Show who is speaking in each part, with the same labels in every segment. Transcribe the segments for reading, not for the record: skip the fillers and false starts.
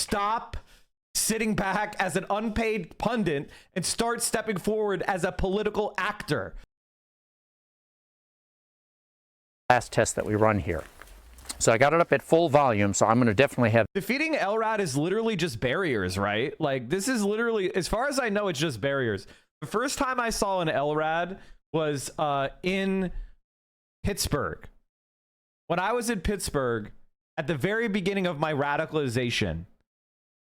Speaker 1: stop sitting back as an unpaid pundit and start stepping forward as a political actor.
Speaker 2: Last test that we run here. So I got it up at full volume, so I'm going to definitely have...
Speaker 1: Defeating LRAD is literally just barriers, right? Like, this is literally, as far as I know, it's just barriers. The first time I saw an LRAD was in Pittsburgh. When I was in Pittsburgh, at the very beginning of my radicalization,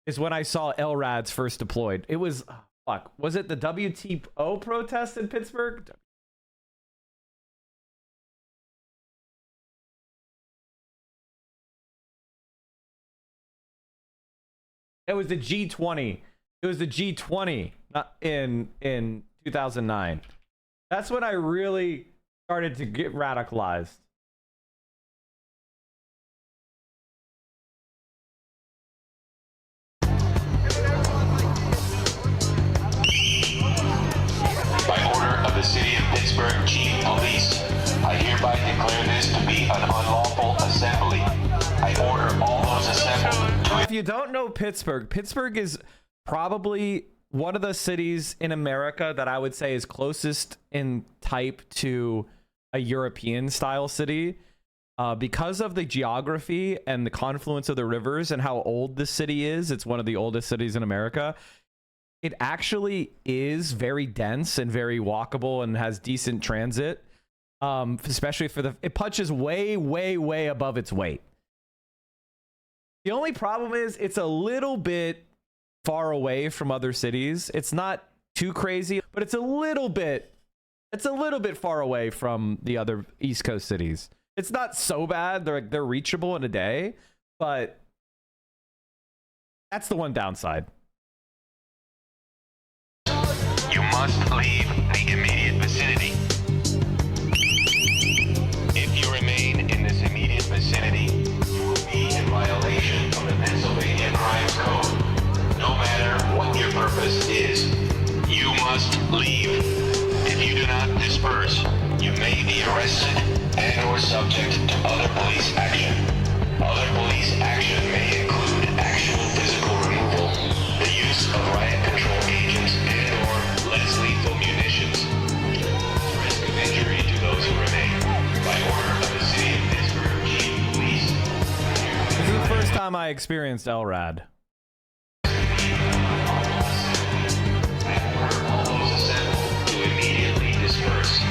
Speaker 1: is when I saw LRADs first deployed. It was, was it the WTO protest in Pittsburgh? It was the G20. It was the G20 not in 2009. That's when I really started to get radicalized.
Speaker 3: By order of the City of Pittsburgh Chief Police, I hereby declare this to be an unlawful assembly. I order all those assembled to...
Speaker 1: If you don't know Pittsburgh, Pittsburgh is probably one of the cities in America that I would say is closest in type to a European style city. Because of the geography and the confluence of the rivers and how old the city is, it's one of the oldest cities in America. It actually is very dense and very walkable and has decent transit, especially for the... It punches way, way, way above its weight. The only problem is it's a little bit far away from other cities. It's not too crazy, but it's a little bit far away from the other East Coast cities. It's not so bad. They're reachable in a day, but that's the one downside.
Speaker 3: You must leave the immediate vicinity. If you remain in this immediate vicinity, you will be in violation of the Pennsylvania Crimes Code. No matter what your purpose is, you must leave. If you do not disperse, you may be arrested and or subject to other police action. Other police action may include actual physical removal, the use of riot control agents and or less lethal munitions, risk of injury to those who remain. By order of the City of Pittsburgh Chief Police.
Speaker 1: This is the first time I experienced LRAD.
Speaker 3: All those assembled to immediately disperse.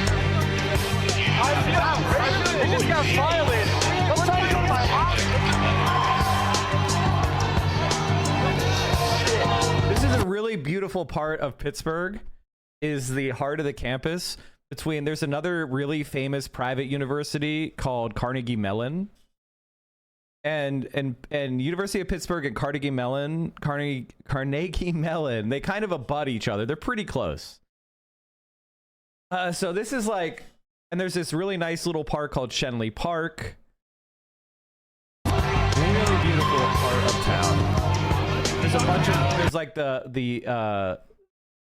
Speaker 4: It just got violated. What's happening on my house?
Speaker 1: This is a really beautiful part of Pittsburgh, is the heart of the campus. There's another really famous private university called Carnegie Mellon. And University of Pittsburgh and Carnegie Mellon, they kind of abut each other. They're pretty close. So this is like, and there's this really nice little park called Shenley Park. Really beautiful part of town. There's a bunch of, there's like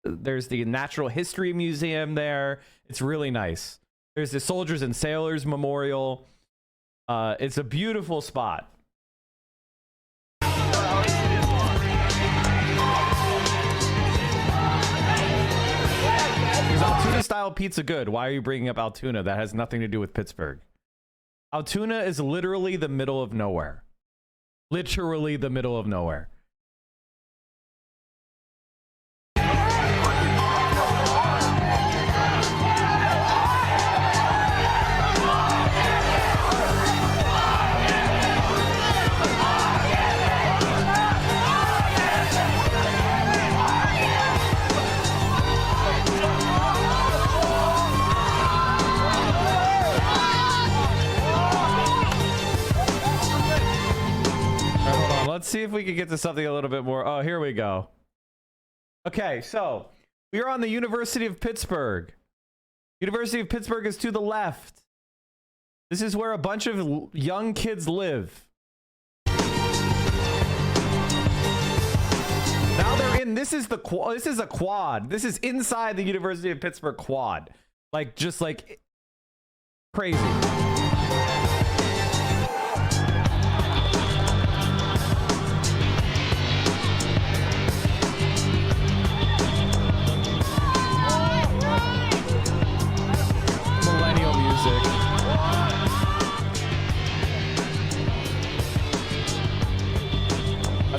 Speaker 1: there's the Natural History Museum there. It's really nice. There's the Soldiers and Sailors Memorial. It's a beautiful spot. Is Altoona style pizza good? Why are you bringing up Altoona? That has nothing to do with Pittsburgh. Altoona is literally the middle of nowhere. Literally the middle of nowhere. Let's see if we can get to something a little bit more. Oh, here we go. Okay, so we are on the University of Pittsburgh. University of Pittsburgh is to the left. This is where a bunch of young kids live. Now they're in, this is a quad. This is inside the University of Pittsburgh quad. Like, just like crazy.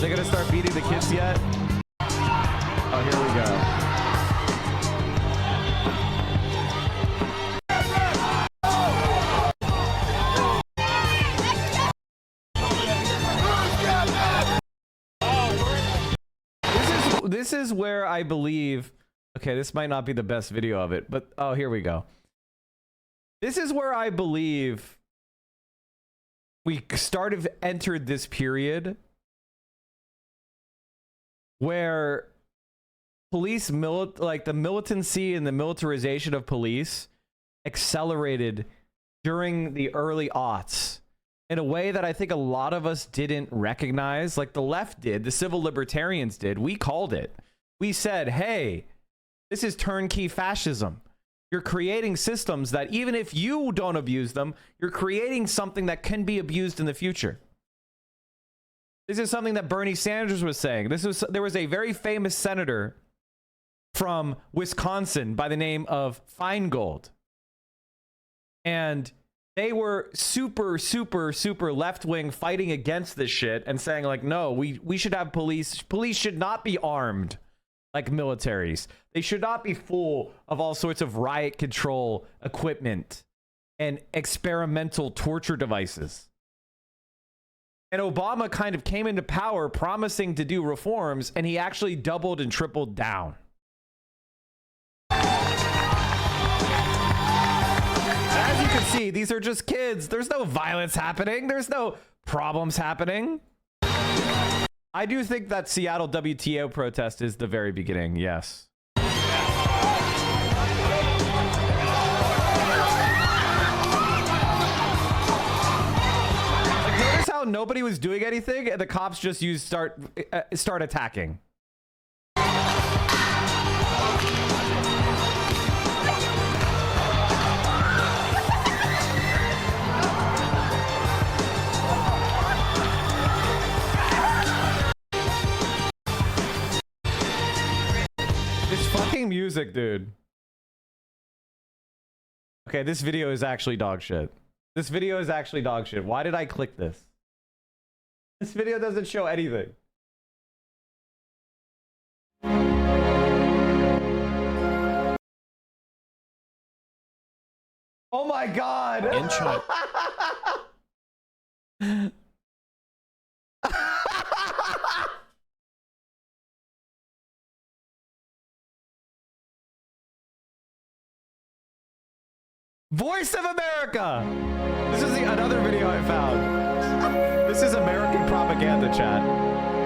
Speaker 1: they gonna start beating the kids yet? Oh, here we go. This is where I believe, okay, this might not be the best video of it, but oh, here we go. This is where I believe we entered this period where like the militancy and the militarization of police accelerated during the early aughts in a way that I think a lot of us didn't recognize. Like the left did, the civil libertarians did. We called it. We said, hey, this is turnkey fascism. You're creating systems that even if you don't abuse them, you're creating something that can be abused in the future. This is something that Bernie Sanders was saying. There was a very famous senator from Wisconsin by the name of Feingold. And they were super left-wing, fighting against this shit and saying like, no, we should have police. Police should not be armed like militaries. They should not be full of all sorts of riot control equipment and experimental torture devices. And Obama kind of came into power promising to do reforms, and he actually doubled and tripled down. As you can see, these are just kids. There's no violence happening. There's no problems happening. I do think that Seattle WTO protest is the very beginning, yes. Like, notice how nobody was doing anything and the cops just start attacking. This fucking music, dude. Okay, this video is actually dog shit. This video is actually dog shit. Why did I click this? This video doesn't show anything. Oh my god!
Speaker 5: In China.
Speaker 1: Voice of America! This is another video I found. This is American propaganda, chat.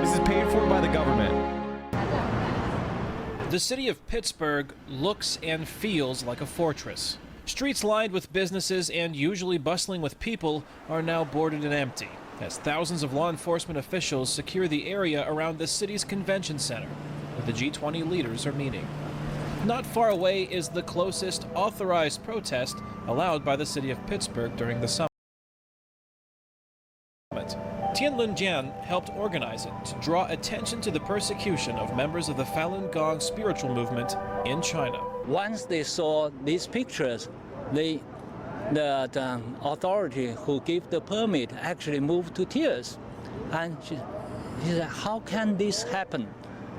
Speaker 1: This is paid for by the government.
Speaker 5: The city of Pittsburgh looks and feels like a fortress. Streets lined with businesses and usually bustling with people are now boarded and empty, as thousands of law enforcement officials secure the area around the city's convention center, where the G20 leaders are meeting. Not far away is the closest authorized protest allowed by the city of Pittsburgh during the summit. Tianlun Jian helped organize it to draw attention to the persecution of members of the Falun Gong spiritual movement in China.
Speaker 6: Once they saw these pictures, the authority who gave the permit actually moved to tears. And she said, how can this happen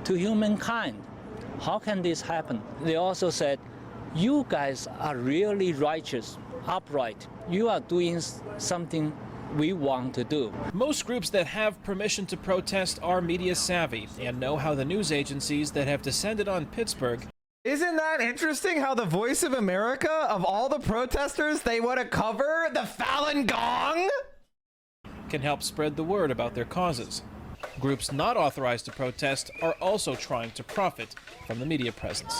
Speaker 6: to humankind? How can this happen? They also said, you guys are really righteous, upright. You are doing something we want to do.
Speaker 5: Most groups that have permission to protest are media savvy and know how the news agencies that have descended on Pittsburgh.
Speaker 1: Isn't that interesting how the Voice of America, of all the protesters, they want to cover the Falun Gong?
Speaker 5: Can help spread the word about their causes. Groups not authorized to protest are also trying to profit from the media presence.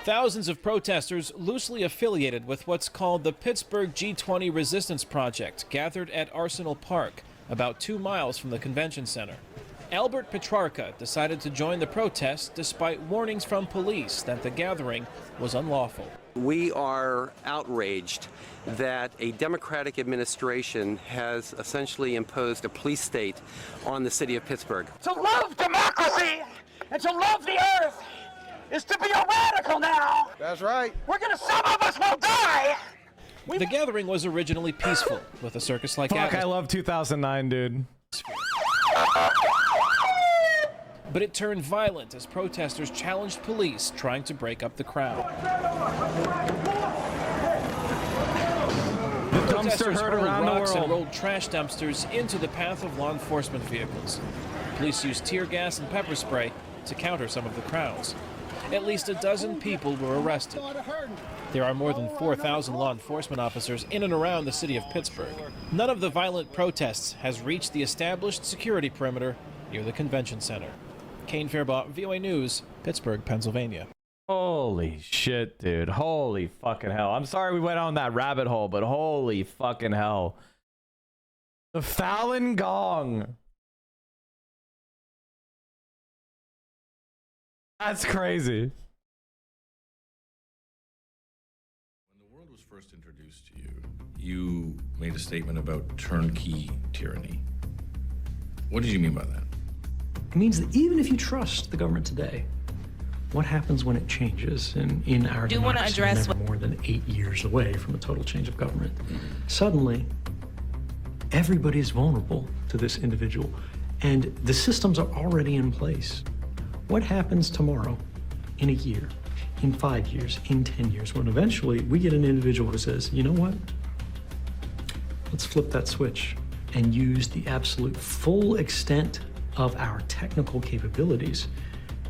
Speaker 5: Thousands of protesters loosely affiliated with what's called the Pittsburgh G20 Resistance Project gathered at Arsenal Park, about 2 miles from the convention center. Albert Petrarca decided to join the protest despite warnings from police that the gathering was unlawful.
Speaker 7: We are outraged that a Democratic administration has essentially imposed a police state on the city of Pittsburgh.
Speaker 4: To love democracy and to love the earth is to be a radical now.
Speaker 8: That's right.
Speaker 4: Some of us will die.
Speaker 5: The gathering was originally peaceful, with a circus-like
Speaker 1: Fuck,
Speaker 5: atmosphere.
Speaker 1: I love 2009, dude.
Speaker 5: But it turned violent as protesters challenged police trying to break up the crowd.
Speaker 1: The dumpster
Speaker 5: Protesters
Speaker 1: heard
Speaker 5: hurled
Speaker 1: around the
Speaker 5: rocks and
Speaker 1: world.
Speaker 5: rolled trash dumpsters into the path of law enforcement vehicles. Police used tear gas and pepper spray to counter some of the crowds. At least a dozen people were arrested. There are more than 4,000 law enforcement officers in and around the city of Pittsburgh. None of the violent protests has reached the established security perimeter near the convention center. Kane Fairbaugh, VOA News, Pittsburgh, Pennsylvania.
Speaker 1: Holy shit, dude. Holy fucking hell. I'm sorry we went on that rabbit hole, but holy fucking hell. The Falun Gong. That's crazy.
Speaker 8: When the world was first introduced to you, you made a statement about turnkey tyranny. What did you mean by that?
Speaker 9: It means that even if you trust the government today, what happens when it changes? And in our democracy, we're never more than 8 years away from a total change of government. Suddenly, everybody is vulnerable to this individual, and the systems are already in place. What happens tomorrow, in a year, in 5 years, in 10 years, when eventually we get an individual who says, you know what? Let's flip that switch and use the absolute full extent of our technical capabilities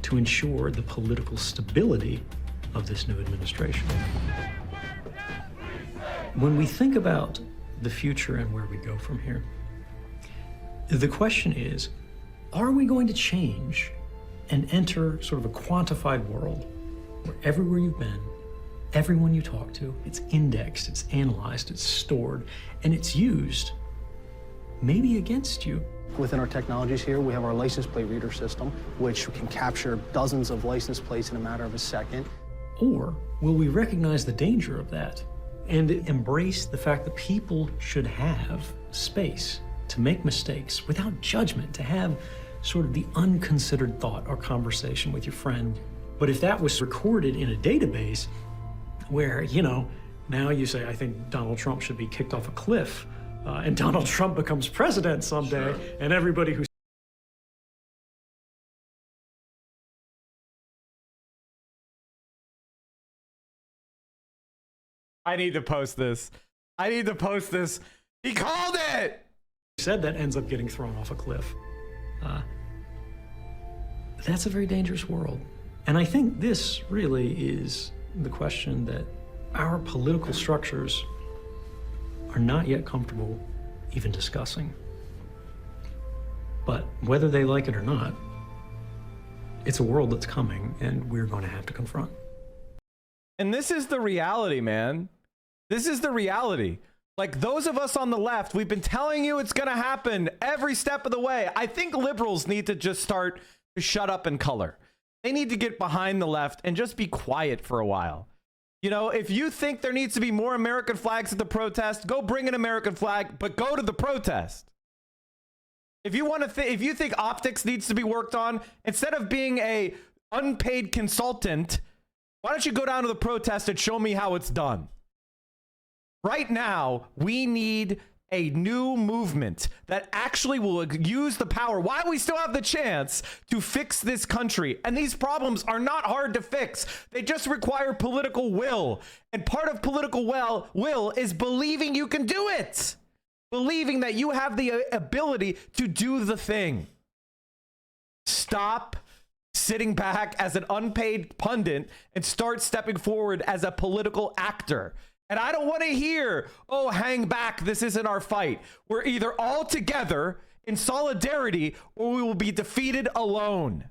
Speaker 9: to ensure the political stability of this new administration. When we think about the future and where we go from here, the question is, are we going to change and enter sort of a quantified world where everywhere you've been, everyone you talk to, it's indexed, it's analyzed, it's stored, and it's used maybe against you?
Speaker 10: Within our technologies here, we have our license plate reader system, which can capture dozens of license plates in a matter of a second.
Speaker 9: Or will we recognize the danger of that and embrace the fact that people should have space to make mistakes without judgment, to have sort of the unconsidered thought or conversation with your friend? But if that was recorded in a database where, you know, now you say, I think Donald Trump should be kicked off a cliff, and Donald Trump becomes president someday, and everybody who
Speaker 1: I need to post this. I need to post this. He called it!
Speaker 9: said that ends up getting thrown off a cliff. That's a very dangerous world. And I think this really is the question that our political structures are not yet comfortable even discussing. But whether they like it or not, it's a world that's coming and we're going to have to confront.
Speaker 1: And this is the reality, man. This is the reality. Like, those of us on the left, we've been telling you it's going to happen every step of the way. I think liberals need to just start to shut up and color. They need to get behind the left and just be quiet for a while. You know, if you think there needs to be more American flags at the protest, go bring an American flag, but go to the protest. If you want to, if you think optics needs to be worked on, instead of being a unpaid consultant, why don't you go down to the protest and show me how it's done? Right now, we need a new movement that actually will use the power while we still have the chance to fix this country. And these problems are not hard to fix. They just require political will. And part of political will is believing you can do it. Believing that you have the ability to do the thing. Stop sitting back as an unpaid pundit and start stepping forward as a political actor. And I don't want to hear, oh, hang back, this isn't our fight. We're either all together in solidarity or we will be defeated alone.